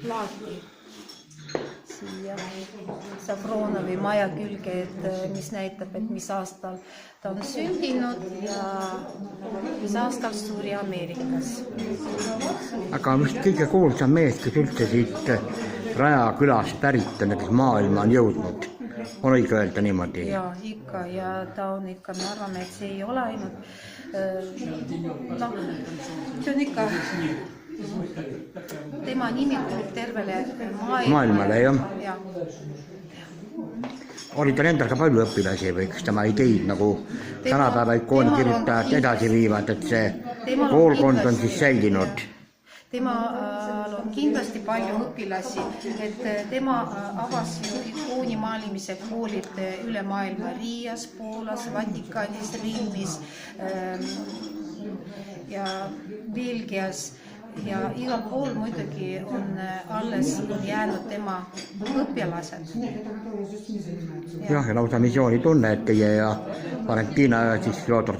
plaati siia Safronovi maja külge, et mis näitab, et mis aastal ta on sündinud ja mis aastal suri Ameerikas. Aga vist kõige kuulsam mees, kes üldse siit Raja külast pärit on, kes maailma on jõudnud. On õige öelda niimoodi? Ja ikka, ja ta on ikka, me arvame, et see ei ole ainult, see on ikka, tema nimi kuulub tervele maailmale, jah. Oli tal endal ka palju õpilasi või kas tema ideid nagu tänapäeva ikoonikirjutajad edasi viivad, et see koolkond on siis säilinud? Temal on kindlasti palju õpilasi, et tema avas ikooni maalimise koolid üle maailma Riias, Poolas, Vatikanis, Riimis ja Belgias ja igal pool muidugi on alles jäänud tema õpilased. Jah, ja lausa missiooni tunne, et teie ja Valentina ja siis Fjodor